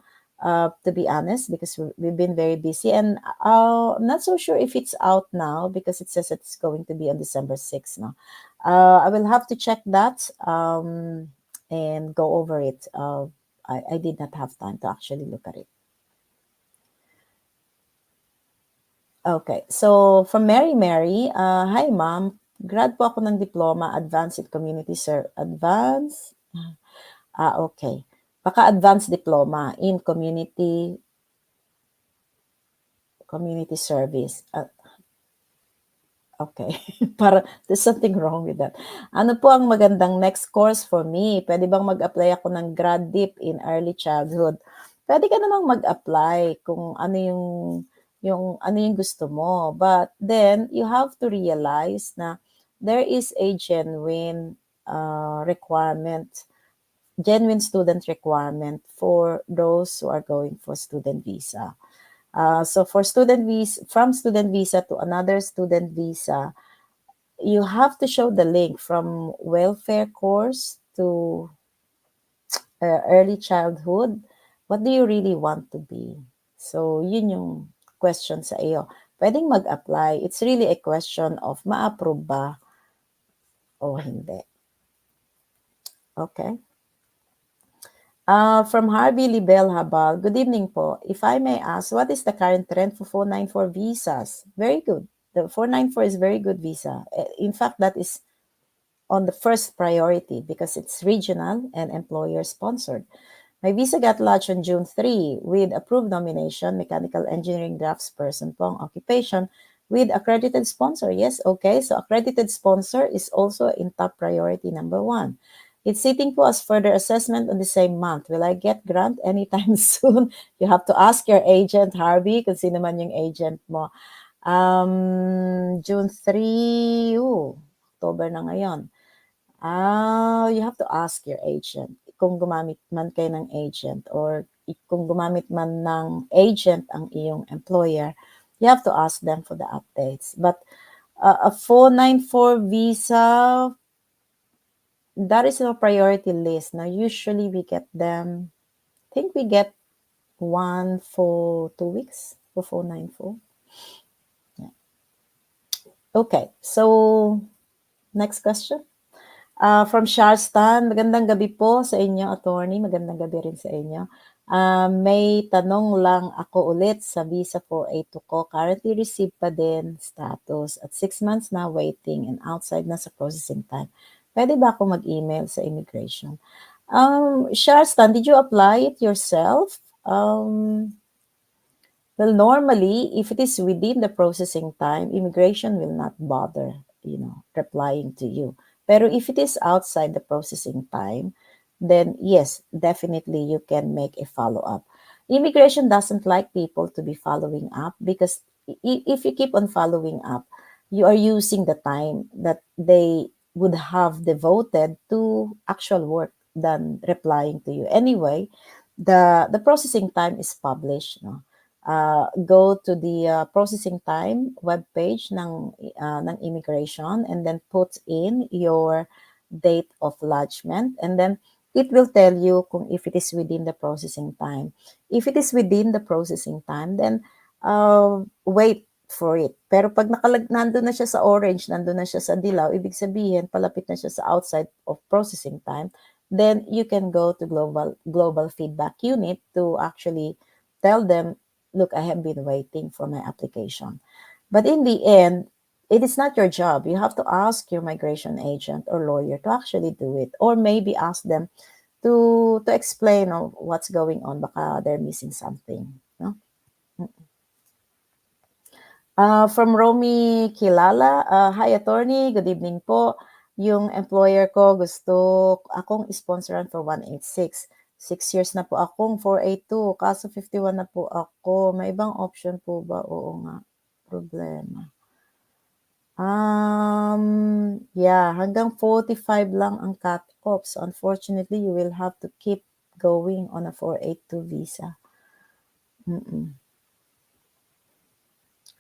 to be honest, because we've been very busy. And I'm not so sure if it's out now because it says it's going to be on December 6th now. I will have to check that and go over it. I did not have time to actually look at it. Okay. So, from Mary, hi ma'am. Grad po ako ng diploma, advanced in community okay. Baka advanced diploma in community service. Okay. Para there's something wrong with that. Ano po ang magandang next course for me? Pwede bang mag-apply ako ng grad dip in early childhood? Pwede ka namang mag-apply kung ano yung gusto mo. But then you have to realize na there is a genuine student requirement for those who are going for student visa. So for from student visa to another student visa, you have to show the link from welfare course to early childhood. What do you really want to be? So yun yung question sa iyo. Pwedeng mag-apply. It's really a question of ma-approve ba o hindi. Okay. From Harvey Libel Habal, good evening po. If I may ask, what is the current trend for 494 visas? Very good. The 494 is very good visa. In fact, that is on the first priority because it's regional and employer sponsored. My visa got lodged on June 3 with approved nomination, mechanical engineering draftsperson po ang occupation with accredited sponsor. Yes, okay. So accredited sponsor is also in top priority number 1. It's sitting po as further assessment on the same month. Will I get grant anytime soon? You have to ask your agent, Harvey, kung sino man yung agent mo. June 3, October na ngayon. You have to ask your agent kung gumamit man kayo ng agent or kung gumamit man ng agent ang iyong employer, you have to ask them for the updates. But a 494 visa, that is a priority list. Now, usually we get them, I think we get one for 2 weeks for 494. Yeah. Okay, so next question. From Charleston, magandang gabi po sa inyo, attorney. Magandang gabi rin sa inyo. May tanong lang ako ulit sa visa 482 ko. Currently received pa din status at 6 months na waiting and outside na sa processing time. Pwede ba ako mag-email sa immigration? Charleston, did you apply it yourself? Well, normally, if it is within the processing time, immigration will not bother, replying to you. Pero if it is outside the processing time, then yes, definitely you can make a follow-up. Immigration doesn't like people to be following up because if you keep on following up, you are using the time that they would have devoted to actual work than replying to you. Anyway, the processing time is published, no? Go to the processing time webpage ng immigration and then put in your date of lodgement and then it will tell you kung if it is within the processing time. If it is within the processing time, then wait for it. Pero pag nandun na siya sa orange, nandun na siya sa dilaw, ibig sabihin palapit na siya sa outside of processing time, then you can go to global feedback unit to actually tell them, look, I have been waiting for my application. But in the end, it is not your job. You have to ask your migration agent or lawyer to actually do it, or maybe ask them to explain what's going on. Baka they're missing something. No? From Romy Kilala, hi attorney, good evening po. Yung employer ko gusto akong sponsoran for 186. 6 years na po akong 482, kaso 51 na po ako. May ibang option po ba? Oo nga, problema. Yeah, hanggang 45 lang ang cut-off. So unfortunately, you will have to keep going on a 482 visa.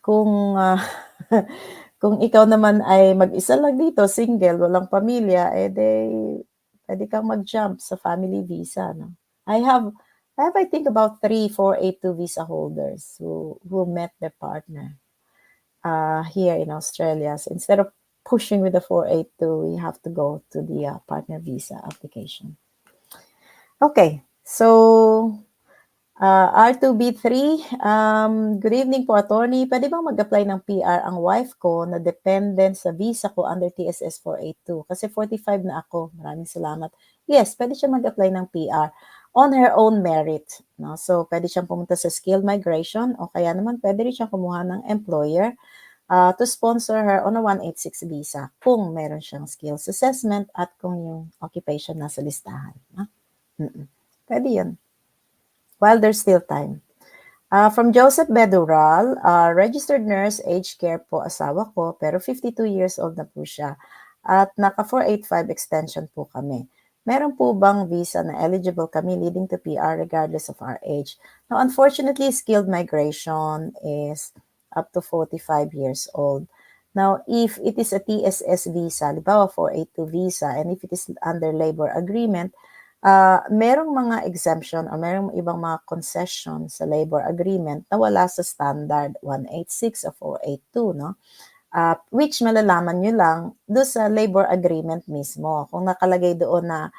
Kung, kung ikaw naman ay mag-isa lang dito, single, walang pamilya, puwede kang mag-jump sa family visa, no? I think about 3 482 visa holders who met their partner, here in Australia. So instead of pushing with the 482, we have to go to the, partner visa application. Okay, so R2B3, good evening po, attorney. Pwede bang mag-apply ng PR ang wife ko na dependent sa visa ko under TSS 482? Kasi 45 na ako. Maraming salamat. Yes, pwede siya mag-apply ng PR on her own merit. No? So, pwede siyang pumunta sa skilled migration o kaya naman pwede rin siyang kumuha ng employer to sponsor her on a 186 visa kung meron siyang skills assessment at kung yung occupation nasa listahan. No? Pwede yun. While there's still time. From Joseph Bedural, registered nurse, aged care po asawa ko, pero 52 years old na po siya. At naka 485 extension po kami. Meron po bang visa na eligible kami leading to PR regardless of our age? Now, unfortunately, skilled migration is up to 45 years old. Now, if it is a TSS visa, halimbawa 482 visa, and if it is under labor agreement, merong mga exemption o merong ibang mga concession sa labor agreement na wala sa standard 186 o 482, no? Which malalaman nyo lang doon sa labor agreement mismo. Kung nakalagay doon na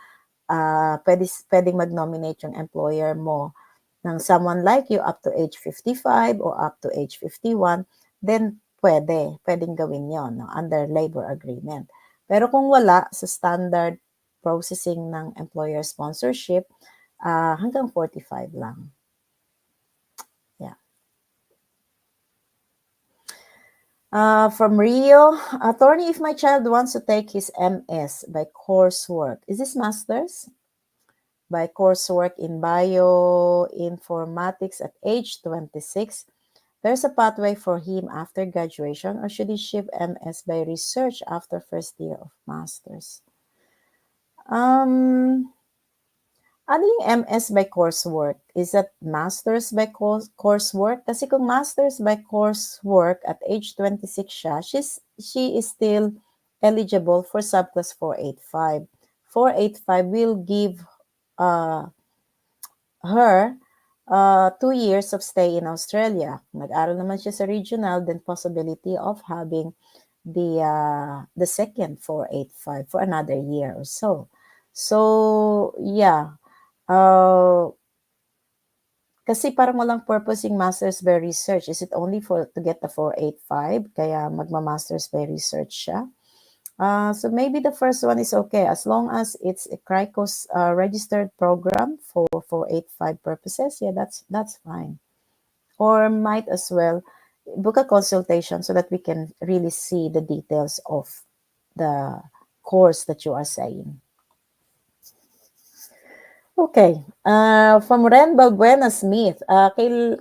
pwedeng mag-nominate yung employer mo ng someone like you up to age 55 or up to age 51, then pwedeng gawin yon, no, under labor agreement. Pero kung wala sa standard processing ng employer sponsorship, hanggang 45 lang. Yeah. From Rio, attorney, if my child wants to take his MS by coursework, is this master's? By coursework in bioinformatics at age 26, there's a pathway for him after graduation, or should he shift MS by research after first year of master's? Ano yung MS by coursework? Is that master's by coursework? Kasi kung master's by coursework at age 26 siya, she is still eligible for subclass 485. 485 will give her 2 years of stay in Australia. Nag-aral naman siya sa regional, then possibility of having the second 485 for another year or so. So, yeah. Kasi parang walang purpose yung master's by research. Is it only to get the 485? Kaya magma-master's by research siya. So maybe the first one is okay as long as it's a CRICO's registered program for 485 purposes. Yeah, that's fine. Or might as well book a consultation so that we can really see the details of the course that you are saying. Okay. From Ren Balbuena Smith,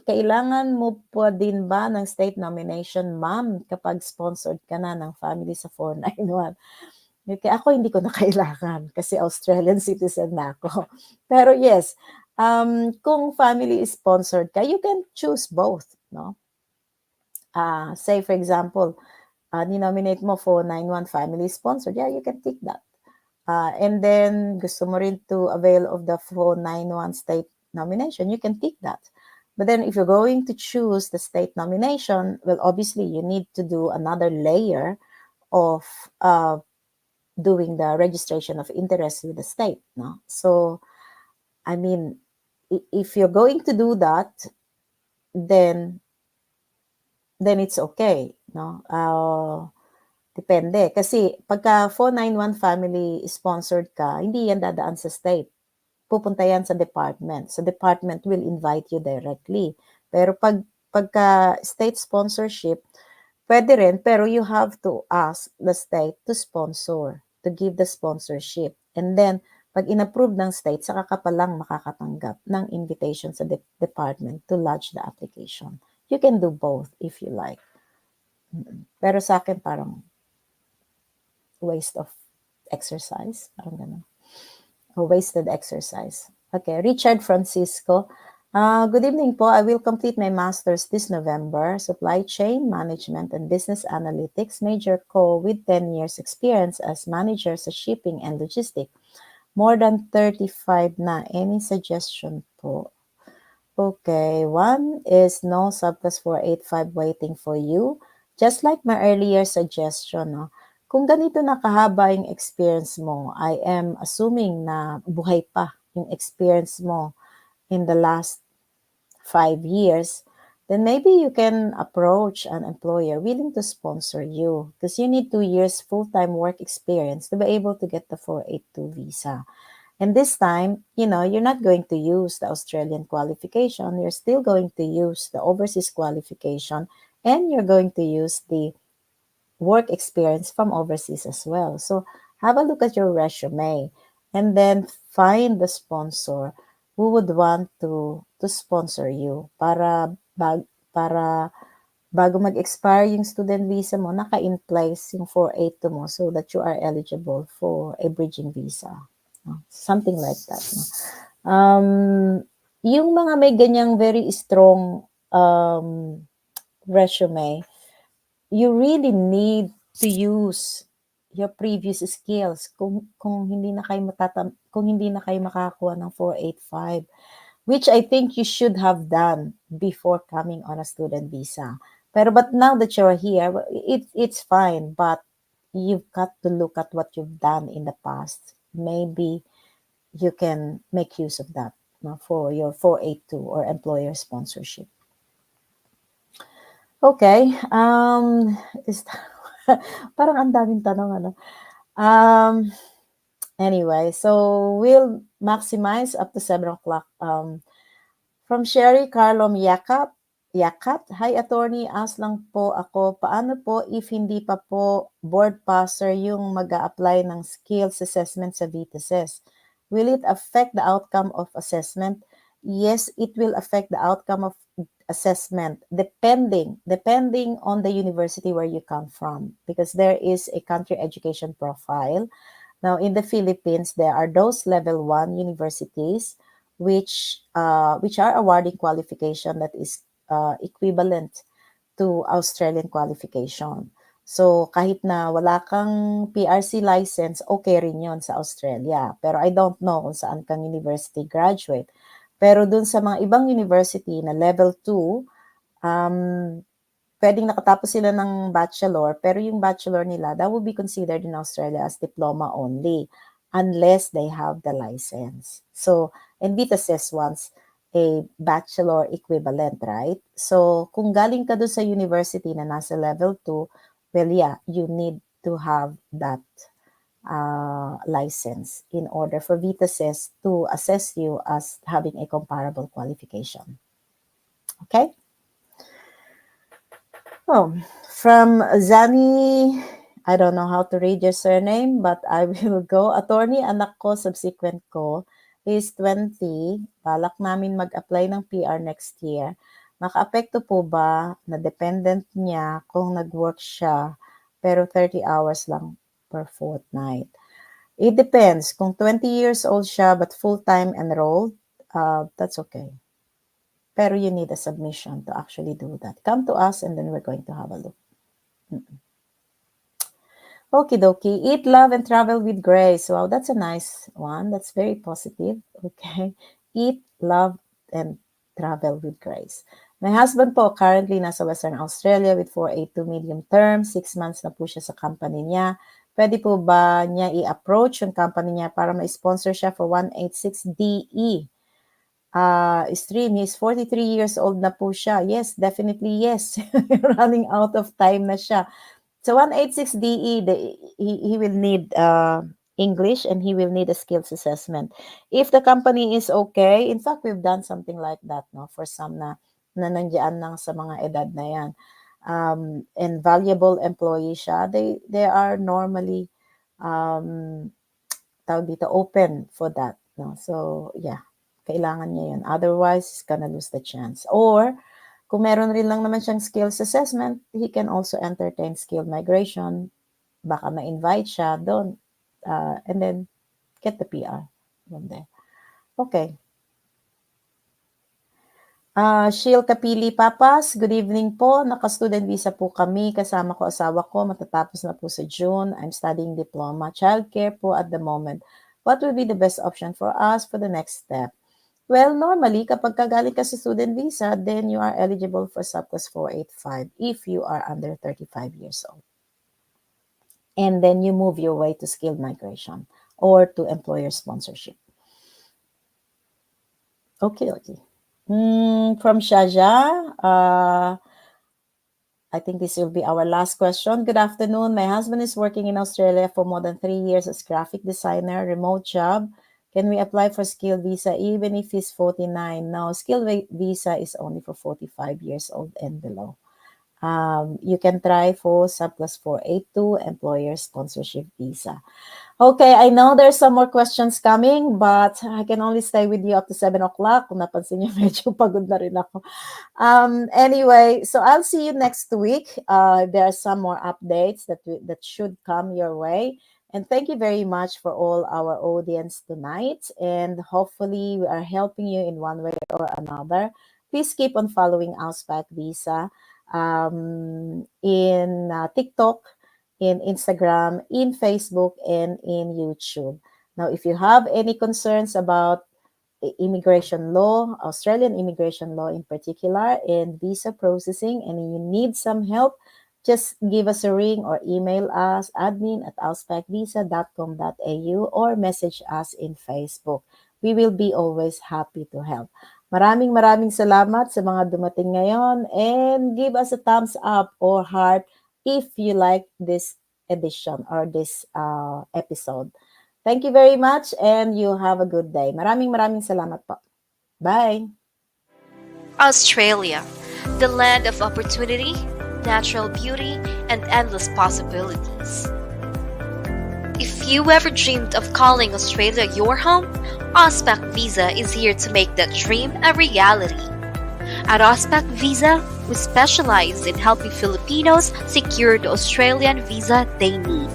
kailangan mo pa din ba ng state nomination, ma'am, kapag sponsored ka na ng family sa 491? Okay, ako hindi ko na kailangan kasi Australian citizen na ako. Pero yes, kung family is sponsored ka, you can choose both, no? Say for example, ni-nominate mo 491 family sponsored, yeah, you can tick that. And then gusto mo rin to avail of the 491 state nomination, you can tick that. But then if you're going to choose the state nomination, well, obviously you need to do another layer of doing the registration of interest with the state, no? So, I mean, if you're going to do that, then it's okay, no? Depende. Kasi pagka 491 family sponsored ka, hindi yan dadaan sa state. Pupunta yan sa department. So department will invite you directly. Pero pagka state sponsorship, pwede rin, pero you have to ask the state to sponsor, to give the sponsorship. And then, pag inapprove ng state, saka ka palang makakatanggap ng invitation sa department to lodge the application. You can do both if you like. Pero sa akin parang waste of exercise. Parang ganun. Or wasted exercise. Okay, Richard Francisco. Good evening po. I will complete my master's this November, Supply Chain Management and Business Analytics, major co with 10 years experience as manager sa shipping and logistics. More than 35 na. Any suggestion po? Okay, one is no subclass 485 waiting for you. Just like my earlier suggestion, no? Kung ganito na kahaba yung experience mo, I am assuming na buhay pa yung experience mo in the last 5 years, then maybe you can approach an employer willing to sponsor you because you need 2 years full-time work experience to be able to get the 482 visa. And this time, you're not going to use the Australian qualification. You're still going to use the overseas qualification, and you're going to use the work experience from overseas as well. So have a look at your resume and then find the sponsor who would want to sponsor you para bago mag-expire yung student visa mo, naka-in place yung 482 mo so that you are eligible for a bridging visa. Something like that. No? Yung mga may ganyang very strong resume, you really need to use your previous skills kung hindi na kayo makakuha ng 485, which I think you should have done before coming on a student visa. But now that you're here, it's fine, but you've got to look at what you've done in the past. Maybe you can make use of that for your 482 or employer sponsorship. Okay. Parang ang daming tanong, ano? Anyway, so we'll maximize up to 7 o'clock. From Sherry Carlom Yakat. Hi, attorney. Ask lang po ako, paano po if hindi pa po board passer yung mag-a-apply ng skills assessment sa VTSS? Will it affect the outcome of assessment? Yes, it will affect the outcome of assessment depending on the university where you come from, because there is a country education profile. Now, in the Philippines, there are those level 1 universities which are awarding qualification that is equivalent to Australian qualification. So, kahit na wala kang PRC license, okay rin yon sa Australia. Pero I don't know kung saan kang university graduate. Pero dun sa mga ibang university na level 2, pwedeng nakatapos sila ng bachelor, pero yung bachelor nila, that will be considered in Australia as diploma only, unless they have the license. So, and VTSS wants a bachelor equivalent, right? So, kung galing ka doon sa university na nasa level 2, well, yeah, you need to have that license in order for VTSS to assess you as having a comparable qualification. Okay? Oh, from Zani, I don't know how to read your surname, but I will go. Attorney, anak ko, subsequent ko, is 20. Balak namin mag-apply ng PR next year. Maka-apekto po ba na dependent niya kung nag-work siya pero 30 hours lang per fortnight? It depends. Kung 20 years old siya but full-time enrolled, that's okay. Pero you need a submission to actually do that. Come to us and then we're going to have a look. Okie dokie. Eat, love, and travel with grace. Wow, that's a nice one. That's very positive. Okay. Eat, love, and travel with grace. My husband po currently nasa Western Australia with 482 medium term. 6 months na po siya sa company niya. Pwede po ba niya i-approach yung company niya para ma-sponsor siya for 186DE? Stream, he's 43 years old na po siya. Yes, definitely yes. Running out of time na siya. So 186DE, he will need English and he will need a skills assessment. If the company is okay, in fact, we've done something like that for some na nandiyan lang sa mga edad na yan. And valuable employee siya, they are normally tawag dito, open for that. So yeah, kailangan niya yun. Otherwise, he's gonna lose the chance. Or kung meron rin lang naman siyang skills assessment, he can also entertain skill migration baka ma-invite siya doon, and then get the PR from there. Okay. Sheil Kapili Papas, good evening po. Naka-student visa po kami. Kasama ko asawa ko. Matatapos na po sa June. I'm studying diploma. Childcare po at the moment. What will be the best option for us for the next step? Well, normally, kapag galing ka sa student visa, then you are eligible for subclass 485 if you are under 35 years old. And then you move your way to skilled migration or to employer sponsorship. Okay. From Shaja, I think this will be our last question. Good afternoon. My husband is working in Australia for more than 3 years as graphic designer, remote job. Can we apply for skilled visa even if he's 49? No, skilled visa is only for 45 years old and below. You can try for subclass 482 employer sponsorship visa. Okay, I know there's some more questions coming, but I can only stay with you up to 7 o'clock. Kung napansin niyo, medyo pagod na rin ako. Anyway, so I'll see you next week. There are some more updates that should come your way. And thank you very much for all our audience tonight. And hopefully we are helping you in one way or another. Please keep on following Auspac Visa in TikTok, in Instagram, in Facebook, and in YouTube. Now, if you have any concerns about immigration law, Australian immigration law in particular, and visa processing, and you need some help, just give us a ring or email us, admin@auspacvisa.com.au, or message us in Facebook. We will be always happy to help. Maraming salamat sa mga dumating ngayon, and give us a thumbs up or heart if you like this edition or this episode. Thank you very much, and you have a good day. Maraming salamat po. Bye. Australia, the land of opportunity, natural beauty, and endless possibilities. If you ever dreamed of calling Australia your home, Auspac Visa is here to make that dream a reality. At Auspac Visa, we specialize in helping Filipinos secure the Australian visa they need.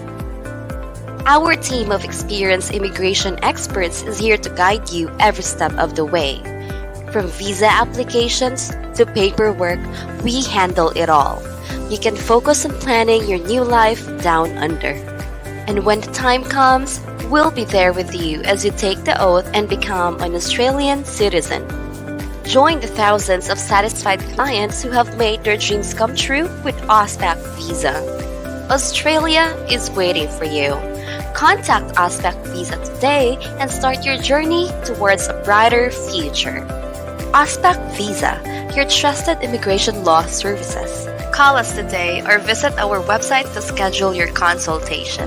Our team of experienced immigration experts is here to guide you every step of the way. From visa applications to paperwork, we handle it all. You can focus on planning your new life down under. And when the time comes, we'll be there with you as you take the oath and become an Australian citizen. Join the thousands of satisfied clients who have made their dreams come true with Auspac Visa. Australia is waiting for you. Contact Auspac Visa today and start your journey towards a brighter future. Auspac Visa, your trusted immigration law services. Call us today or visit our website to schedule your consultation.